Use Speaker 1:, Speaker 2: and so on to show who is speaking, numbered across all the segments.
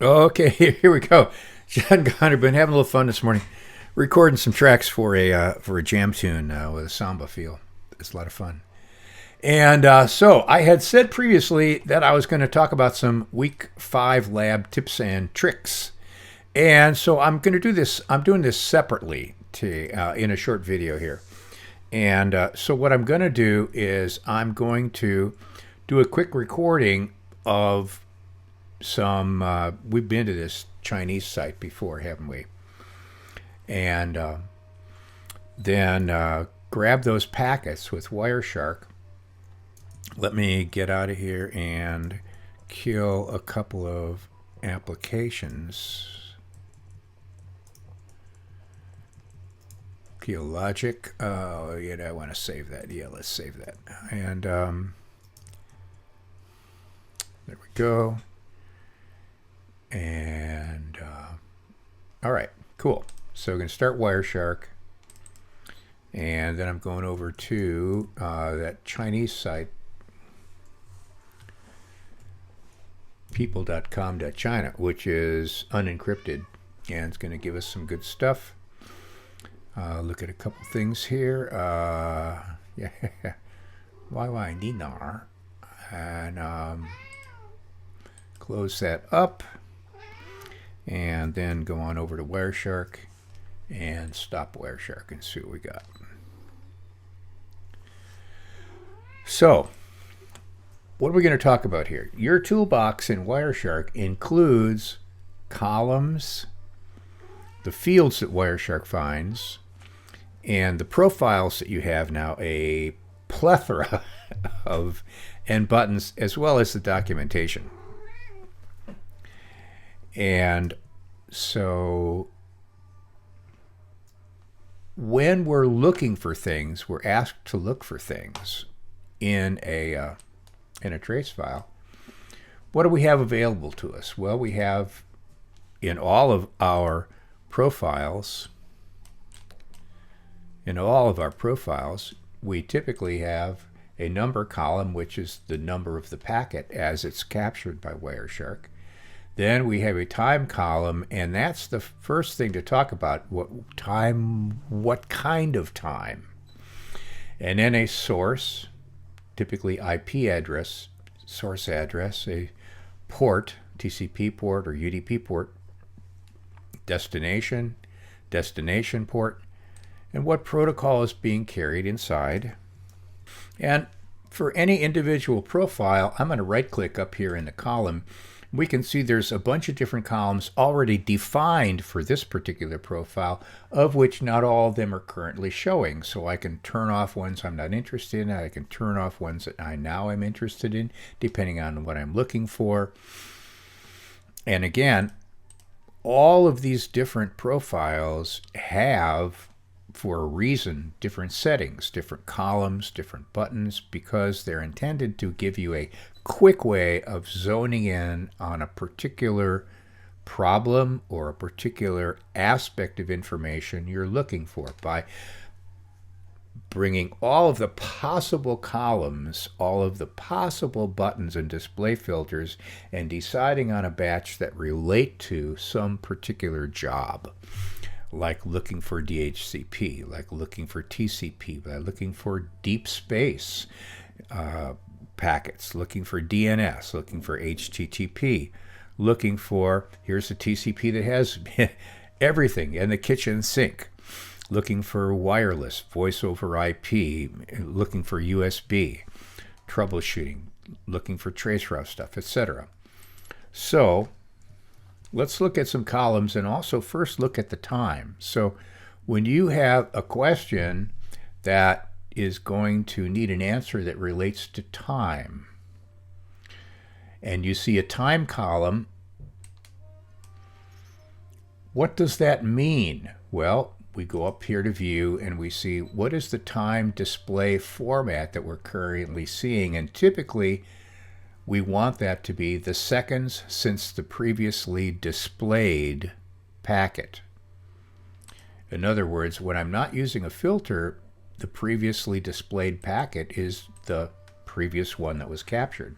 Speaker 1: Okay, here we go. John Connor, been having a little fun this morning, recording some tracks for a jam tune with a samba feel. It's a lot of fun. And so I had said previously that I was going to talk about some week 5 lab tips and tricks. And so I'm going to do this. I'm doing this separately in a short video here. And so what I'm going to do is I'm going to do a quick recording of some. We've been to this Chinese site before, haven't we? And then grab those packets with Wireshark. Let me get out of here and kill a couple of applications. Kill Logic. Oh, yeah, I want to save that. Yeah, let's save that. And there we go. And all right, cool. So we're going to start Wireshark. And then I'm going over to that Chinese site, people.com.china, which is unencrypted, and it's going to give us some good stuff. Look at a couple things here. Yeah, YY Dinar, and close that up, and then go on over to Wireshark and stop Wireshark and see what we got. So, what are we going to talk about here? Your toolbox in Wireshark includes columns, the fields that Wireshark finds, and the profiles that you have now, a plethora of and buttons, as well as the documentation. And so when we're looking for things, we're asked to look for things in a trace file. What do we have available to us? Well, we have in all of our profiles, we typically have a number column, which is the number of the packet as it's captured by Wireshark. Then we have a time column, and that's the first thing to talk about. What kind of time? And then a source, typically IP address, source address, a port, TCP port or UDP port, destination port, and what protocol is being carried inside. And for any individual profile, I'm going to right-click up here in the column. We can see there's a bunch of different columns already defined for this particular profile, of which not all of them are currently showing. So I can turn off ones I'm not interested in. I can turn off ones that I now am interested in, depending on what I'm looking for. And again, all of these different profiles have, for a reason, different settings, different columns, different buttons, because they're intended to give you a quick way of zoning in on a particular problem or a particular aspect of information you're looking for by bringing all of the possible columns, all of the possible buttons and display filters, and deciding on a batch that relate to some particular job. Like looking for DHCP, like looking for TCP, like looking for deep space packets, looking for DNS, looking for HTTP, looking for, here's a TCP that has everything in the kitchen sink, looking for wireless, voice over IP, looking for USB, troubleshooting, looking for traceroute stuff, etc. So let's look at some columns and also first look at the time. So when you have a question that is going to need an answer that relates to time, and you see a time column, what does that mean? Well, we go up here to view and we see what is the time display format that we're currently seeing, and typically we want that to be the seconds since the previously displayed packet. In other words, when I'm not using a filter, the previously displayed packet is the previous one that was captured.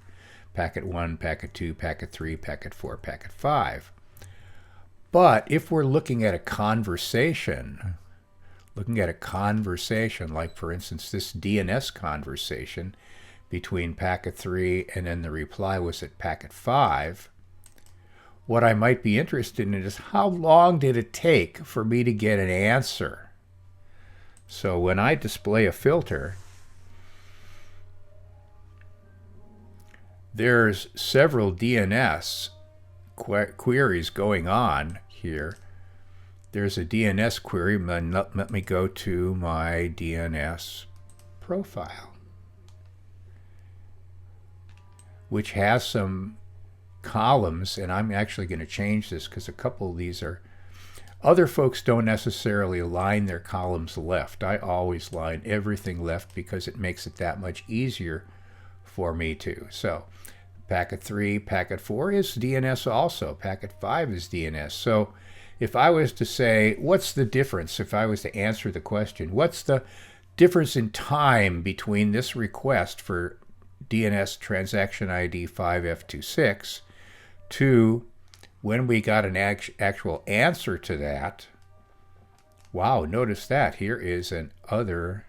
Speaker 1: packet 1, packet 2, packet 3, packet 4, packet 5. But if we're looking at a conversation, like for instance this DNS conversation between packet 3 and then the reply was at packet 5, what I might be interested in is how long did it take for me to get an answer? So when I display a filter, there's several DNS queries going on here. There's a DNS query. Let me go to my DNS profile, which has some columns, and I'm actually going to change this because a couple of these are, other folks don't necessarily line their columns left. I always line everything left because it makes it that much easier for me to. So packet 3, packet 4 is DNS also. Packet 5 is DNS. So if I was to say, what's the difference, if I was to answer the question, what's the difference in time between this request for DNS transaction ID 5F26 to when we got an actual answer to that? Wow, notice that. Here is an other,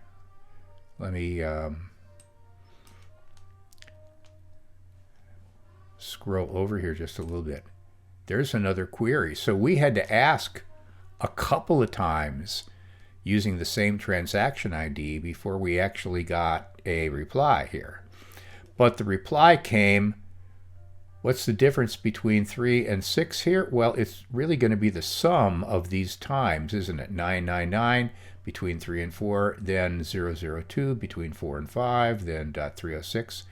Speaker 1: let me scroll over here just a little bit. There's another query. So we had to ask a couple of times using the same transaction ID before we actually got a reply here. But the reply came, what's the difference between 3 and 6 here? Well, it's really going to be the sum of these times, isn't it? 999 between 3 and 4, then 002 between 4 and 5, then .306.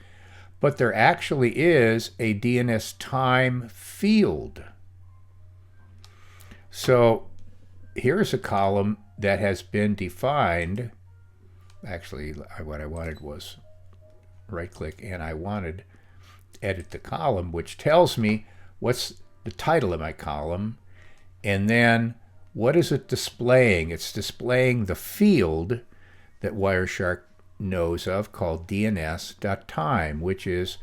Speaker 1: But there actually is a DNS time field. So here's a column that has been defined. Actually, what I wanted was right-click, and I wanted edit the column, which tells me what's the title of my column, and then what is it displaying? It's displaying the field that Wireshark knows of called DNS.time, which is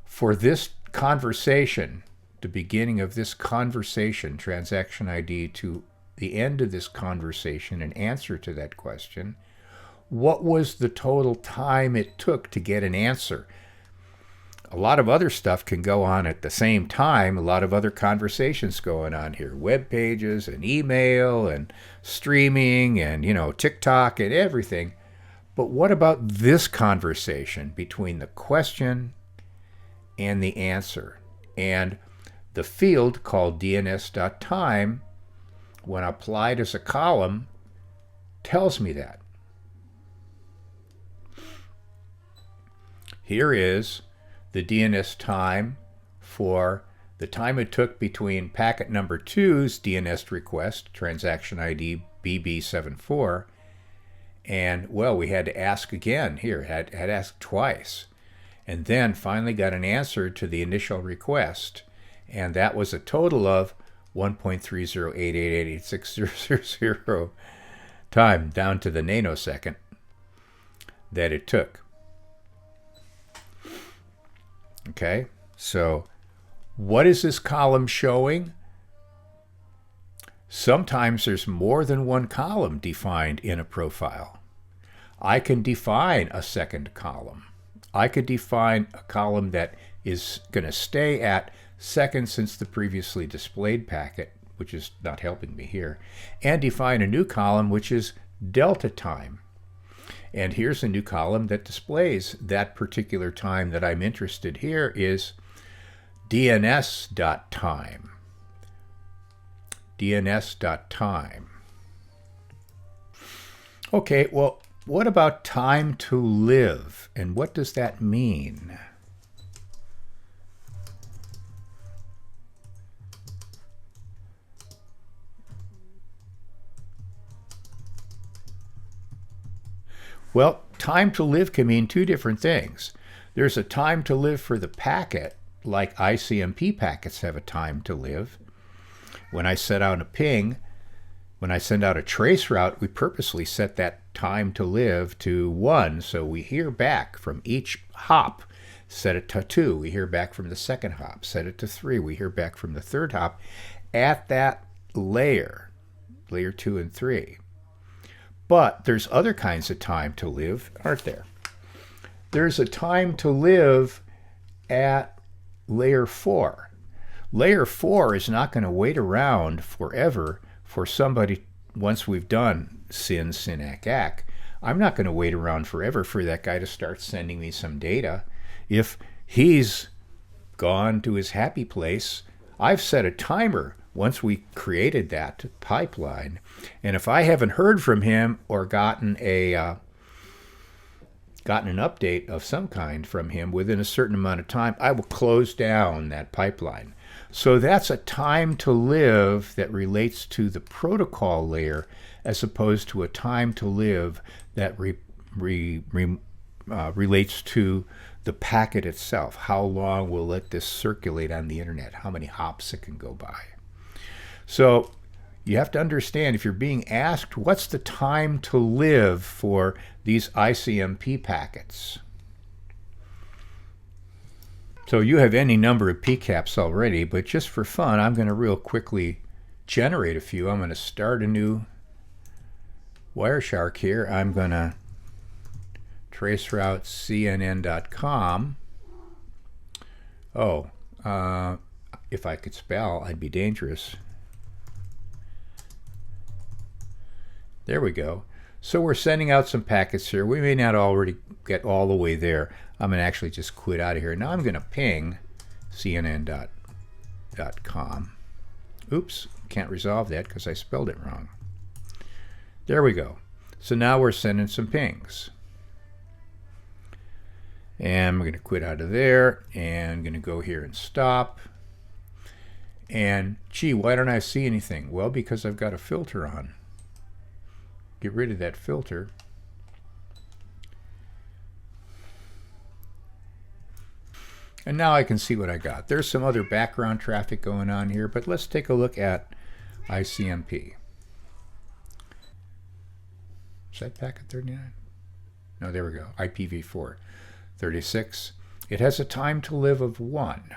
Speaker 1: for this conversation, the beginning of this conversation, transaction ID to the end of this conversation, an answer to that question. What was the total time it took to get an answer? A lot of other stuff can go on at the same time. A lot of other conversations going on here. Web pages and email and streaming and, TikTok and everything. But what about this conversation between the question and the answer? And the field called DNS.time, when applied as a column, tells me that. Here is the DNS time for the time it took between packet number 2's DNS request, transaction ID BB74, and, well, we had to ask again here, had asked twice, and then finally got an answer to the initial request, and that was a total of 1.3088886000 time, down to the nanosecond that it took. Okay, so what is this column showing? Sometimes there's more than one column defined in a profile. I can define a second column. I could define a column that is going to stay at second since the previously displayed packet, which is not helping me here, and define a new column which is delta time. And here's a new column that displays that particular time that I'm interested here is DNS.time. DNS.time. Okay, well, what about time to live? And what does that mean? Well, time to live can mean two different things. There's a time to live for the packet, like ICMP packets have a time to live. When I set out a ping, when I send out a trace route, we purposely set that time to live to 1, so we hear back from each hop Set it to 2, we hear back from the second hop. Set it to 3, we hear back from the third hop at that layer 2 and 3. But there's other kinds of time to live, aren't there? There's a time to live at layer 4. Layer 4 is not going to wait around forever for somebody, once we've done sin, ac. I'm not going to wait around forever for that guy to start sending me some data. If he's gone to his happy place, I've set a timer once we created that pipeline. And if I haven't heard from him or gotten an update of some kind from him within a certain amount of time, I will close down that pipeline. So that's a time to live that relates to the protocol layer as opposed to a time to live that relates to the packet itself. How long will let this circulate on the internet? How many hops it can go by? So you have to understand, if you're being asked what's the time to live for these ICMP packets. So you have any number of PCAPs already, but just for fun, I'm going to real quickly generate a few. I'm going to start a new Wireshark here. I'm going to traceroute CNN.com. Oh, if I could spell, I'd be dangerous. There we go. So we're sending out some packets here. We may not already get all the way there. I'm going to actually just quit out of here. Now I'm going to ping CNN.com. Oops, can't resolve that because I spelled it wrong. There we go. So now we're sending some pings. And we're going to quit out of there, and I'm going to go here and stop. And gee, why don't I see anything? Well, because I've got a filter on. Get rid of that filter. And now I can see what I got. There's some other background traffic going on here, but let's take a look at ICMP. Is that packet 39? No, there we go. IPv4 36. It has a time to live of 1.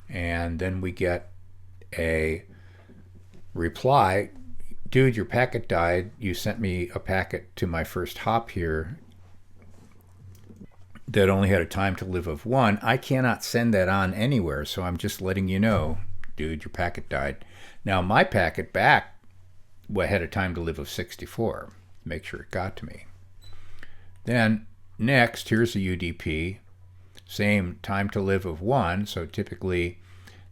Speaker 1: And then we get a reply. Dude, your packet died. You sent me a packet to my first hop here that only had a time to live of 1. I cannot send that on anywhere, so I'm just letting you know, dude, your packet died. Now my packet back had a time to live of 64. Make sure it got to me. Then next, here's a UDP. Same time to live of 1, so typically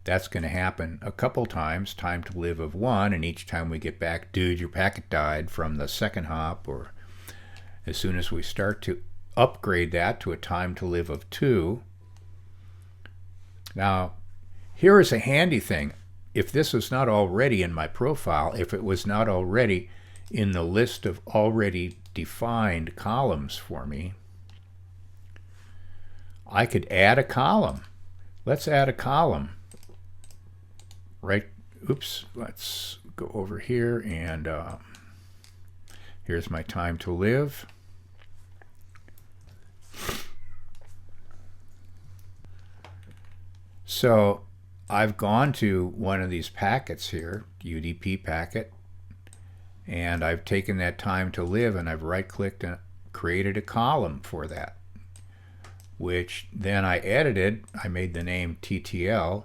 Speaker 1: that's going to happen a couple times, time to live of 1, and each time we get back, dude, your packet died from the second hop, or as soon as we start to upgrade that to a time to live of 2. Now, here is a handy thing. If this was not already in my profile, if it was not already in the list of already defined columns for me, I could add a column. Let's add a column. Right, oops, let's go over here, and here's my time to live. So I've gone to one of these packets here, UDP packet, and I've taken that time to live, and I've right-clicked and created a column for that, which then I edited. I made the name TTL,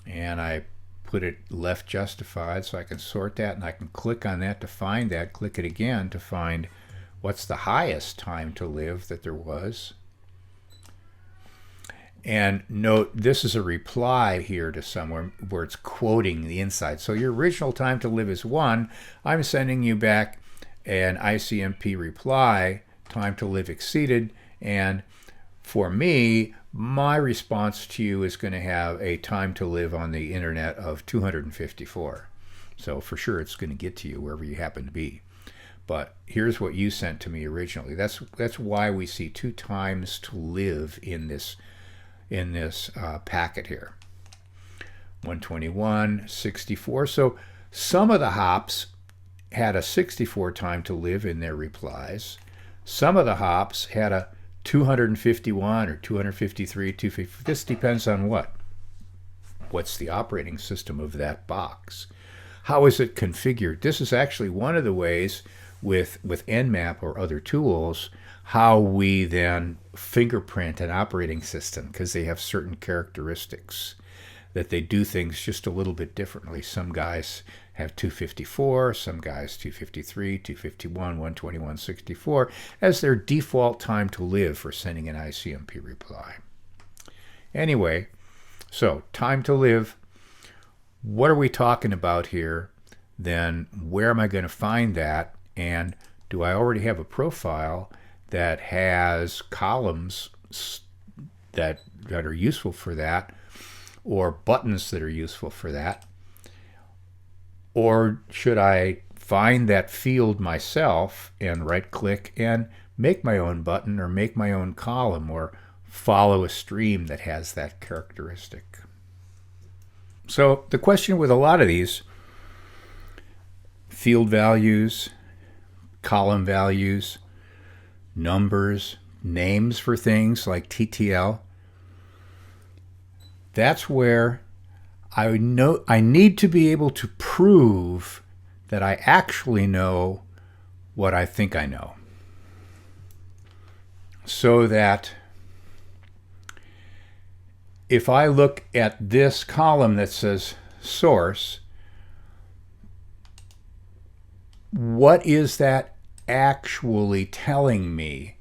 Speaker 1: and I put it left justified so I can sort that, and I can click on that to find that, click it again to find what's the highest time to live that there was. And note, this is a reply here to somewhere where it's quoting the inside. So your original time to live is 1. I'm sending you back an ICMP reply, time to live exceeded, and for me, my response to you is going to have a time to live on the internet of 254. So for sure it's going to get to you wherever you happen to be. But here's what you sent to me originally. That's why we see 2 times to live in this packet here. 121, 64. So some of the hops had a 64 time to live in their replies. Some of the hops had a 251 or 253, 250. This depends on what? What's the operating system of that box? How is it configured? This is actually one of the ways with Nmap or other tools how we then fingerprint an operating system, because they have certain characteristics that they do things just a little bit differently. Some guys have 254, some guys 253, 251, 121, 64 as their default time to live for sending an ICMP reply. Anyway, so time to live, what are we talking about here? Then where am I going to find that? And do I already have a profile that has columns that are useful for that, or buttons that are useful for that? Or should I find that field myself and right-click and make my own button or make my own column or follow a stream that has that characteristic? So the question with a lot of these field values, column values, numbers, names for things like TTL, that's where I need to be able to prove that I actually know what I think I know. So that if I look at this column that says source, what is that actually telling me?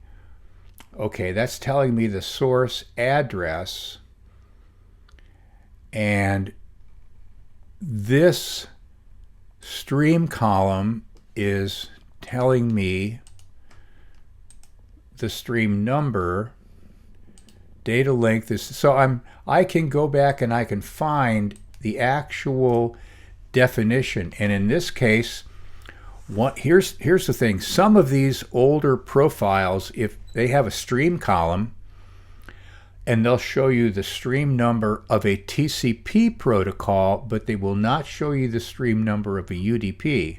Speaker 1: Okay, that's telling me the source address, and this stream column is telling me the stream number, data length is, so I can go back and I can find the actual definition. And in this case, here's the thing. Some of these older profiles, if they have a stream column, and they'll show you the stream number of a TCP protocol, but they will not show you the stream number of a UDP,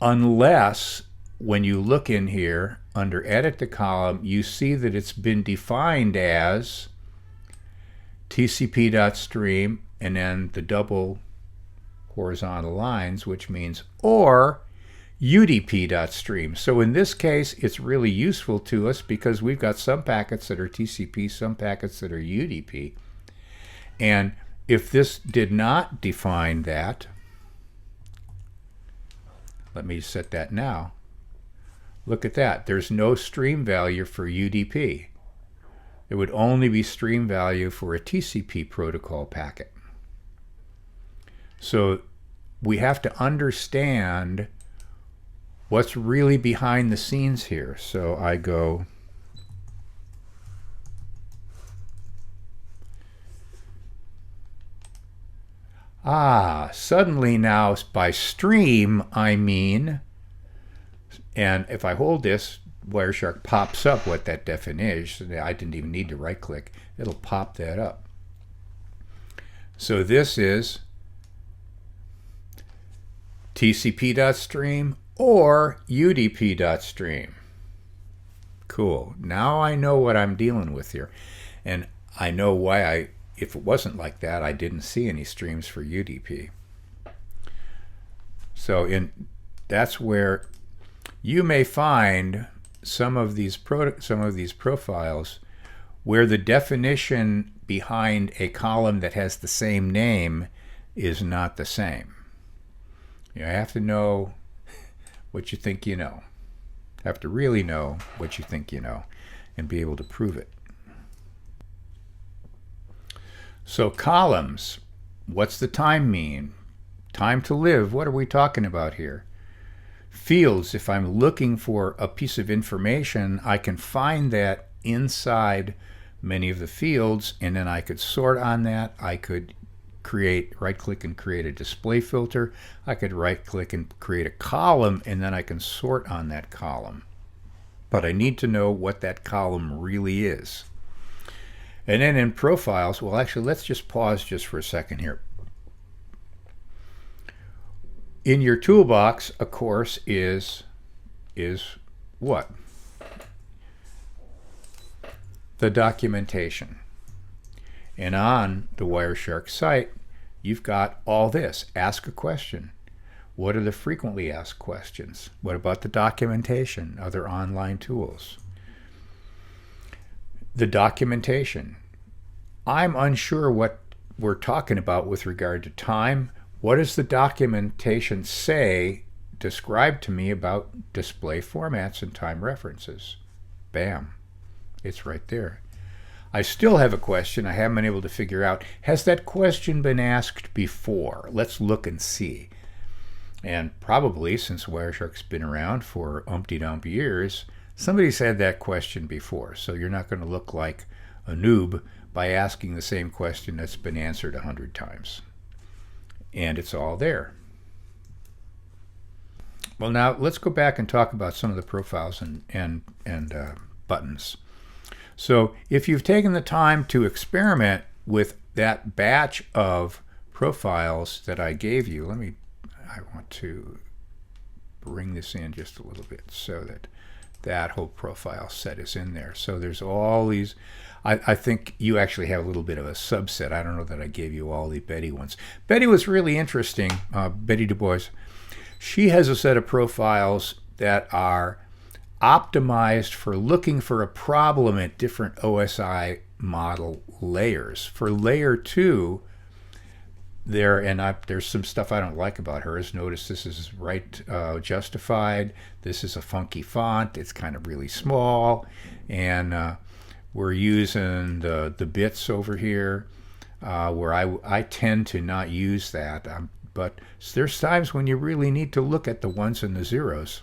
Speaker 1: unless when you look in here under edit the column, you see that it's been defined as TCP.stream and then the double horizontal lines, which means or UDP.stream. So in this case, it's really useful to us because we've got some packets that are TCP, some packets that are UDP. And if this did not define that, let me set that now. Look at that. There's no stream value for UDP. It would only be stream value for a TCP protocol packet. So we have to understand what's really behind the scenes here. So I go suddenly now by stream I mean, and if I hold this, Wireshark pops up what that definition is. I didn't even need to right click. It'll pop that up. So this is TCP.stream or UDP.stream. Cool. Now I know what I'm dealing with here. And I know why if it wasn't like that, I didn't see any streams for UDP. So that's where you may find some of these profiles where the definition behind a column that has the same name is not the same. You have to know what you think you know. Have to really know what you think you know and be able to prove it. So columns, what's the time mean? Time to live, what are we talking about here? Fields, if I'm looking for a piece of information, I can find that inside many of the fields, and then I could sort on that. I could right-click and create a display filter. I could right-click and create a column, and then I can sort on that column. But I need to know what that column really is. And then in profiles, well, actually, let's just pause just for a second here. In your toolbox, of course, is what? The documentation. And on the Wireshark site, you've got all this. Ask a question. What are the frequently asked questions? What about the documentation, other online tools? The documentation. I'm unsure what we're talking about with regard to time. What does the documentation say, describe to me about display formats and time references? Bam. It's right there. I still have a question I haven't been able to figure out. Has that question been asked before? Let's look and see. And probably, since Wireshark's been around for umpty-dump years, somebody's had that question before. So you're not going to look like a noob by asking the same question that's been answered 100 times. And it's all there. Well, now let's go back and talk about some of the profiles and buttons. So if you've taken the time to experiment with that batch of profiles that I gave you, I want to bring this in just a little bit so that that whole profile set is in there. So there's all these. I think you actually have a little bit of a subset. I don't know that I gave you all the Betty ones. Betty was really interesting, Betty Du Bois. She has a set of profiles that are optimized for looking for a problem at different OSI model layers. For layer 2, there's some stuff I don't like about hers. Notice this is right justified. This is a funky font. It's kind of really small. And we're using the bits over here where I tend to not use that. But there's times when you really need to look at the ones and the zeros.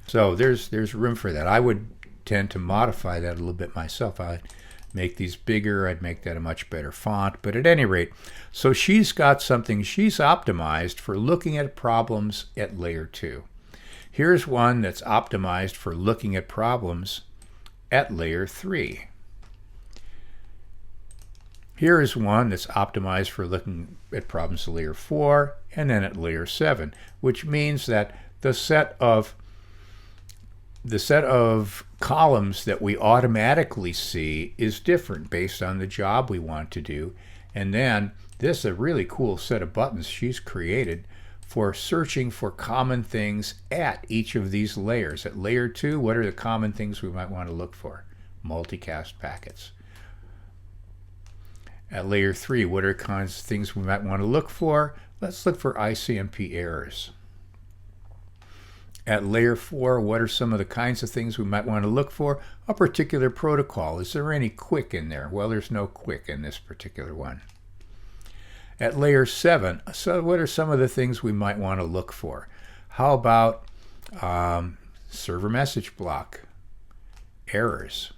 Speaker 1: So there's room for that. I would tend to modify that a little bit myself. I'd make these bigger. I'd make that a much better font. But at any rate, so she's got something she's optimized for looking at problems at layer 2. Here's one that's optimized for looking at problems at layer 3. Here is one that's optimized for looking at problems at layer 4 and then at layer 7, which means that the set of columns that we automatically see is different based on the job we want to do. And then this is a really cool set of buttons she's created for searching for common things at each of these layers. At layer 2, what are the common things we might want to look for? Multicast packets. At layer 3, what are kinds of things we might want to look for? Let's look for ICMP errors. At layer 4, what are some of the kinds of things we might want to look for? A particular protocol. Is there any QUIC in there? Well, there's no QUIC in this particular one. At layer 7, so what are some of the things we might want to look for? How about server message block errors?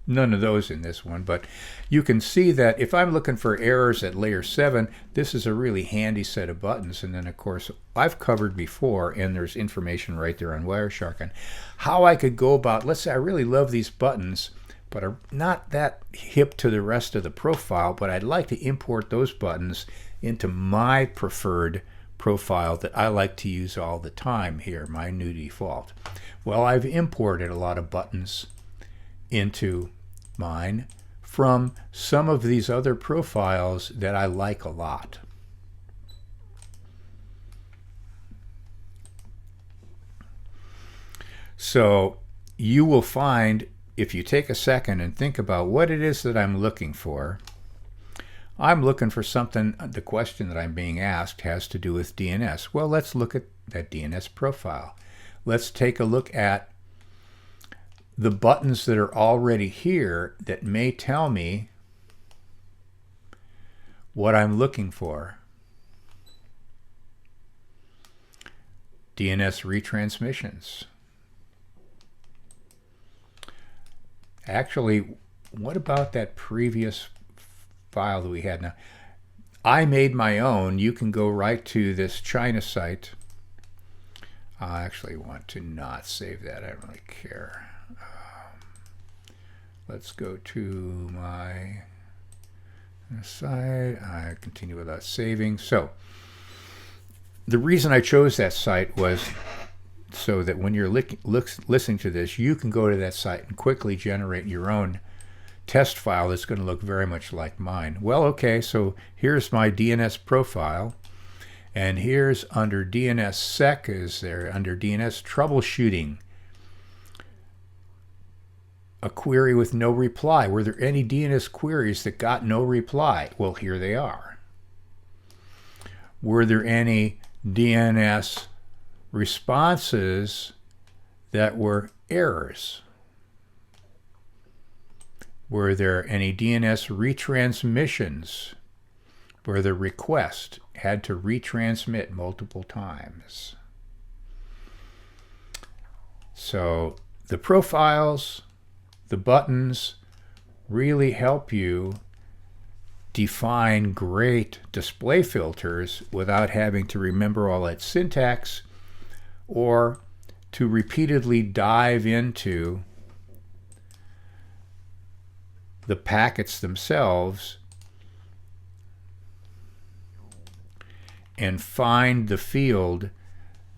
Speaker 1: None of those in this one, but you can see that if I'm looking for errors at layer 7, this is a really handy set of buttons. And then, of course, I've covered before, and there's information right there on Wireshark on how I could go about, let's say I really love these buttons, but are not that hip to the rest of the profile, but I'd like to import those buttons into my preferred profile that I like to use all the time here, my new default. Well, I've imported a lot of buttons into mine from some of these other profiles that I like a lot. So you will find, if you take a second and think about what it is that I'm looking for, I'm looking for something, the question that I'm being asked has to do with DNS. Well, let's look at that DNS profile. Let's take a look at the buttons that are already here that may tell me what I'm looking for. DNS retransmissions. Actually, what about that previous file that we had? Now, I made my own. You can go right to this China site. I actually want to not save that. I don't really care. Let's go to my site. I continue without saving. So the reason I chose that site was so that when you're listening to this, you can go to that site and quickly generate your own test file that's going to look very much like mine. Well, okay, so here's my DNS profile, and here's under DNSSEC is there, under DNS troubleshooting, a query with no reply. Were there any DNS queries that got no reply? Well, here they are. Were there any DNS responses that were errors? Were there any DNS retransmissions where the request had to retransmit multiple times? So the profiles, the buttons really help you define great display filters without having to remember all that syntax or to repeatedly dive into the packets themselves and find the field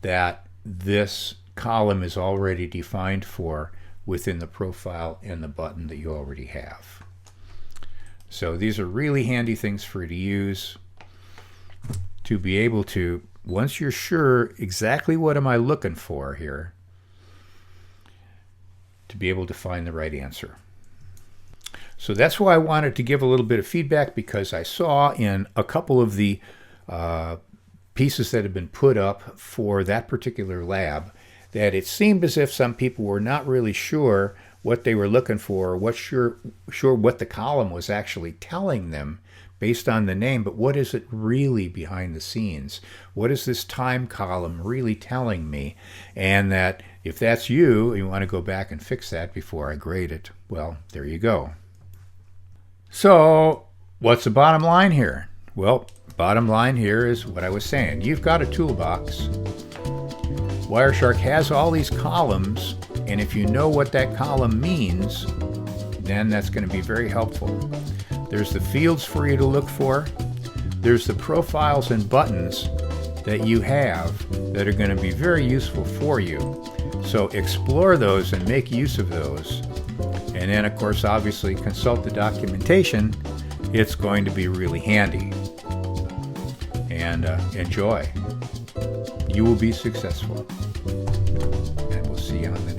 Speaker 1: that this column is already defined for within the profile and the button that you already have. So these are really handy things for you to use to be able to, once you're sure exactly what am I looking for here, to be able to find the right answer. So that's why I wanted to give a little bit of feedback, because I saw in a couple of the pieces that have been put up for that particular lab that it seemed as if some people were not really sure what they were looking for, or sure what the column was actually telling them based on the name, but what is it really behind the scenes? What is this time column really telling me? And that if that's you, you want to go back and fix that before I grade it. Well, there you go. So what's the bottom line here? Well, bottom line here is what I was saying. You've got a toolbox. Wireshark has all these columns, and if you know what that column means, then that's going to be very helpful. There's the fields for you to look for. There's the profiles and buttons that you have that are going to be very useful for you. So explore those and make use of those. And then, of course, obviously consult the documentation. It's going to be really handy. And enjoy. You will be successful. And we'll see you on the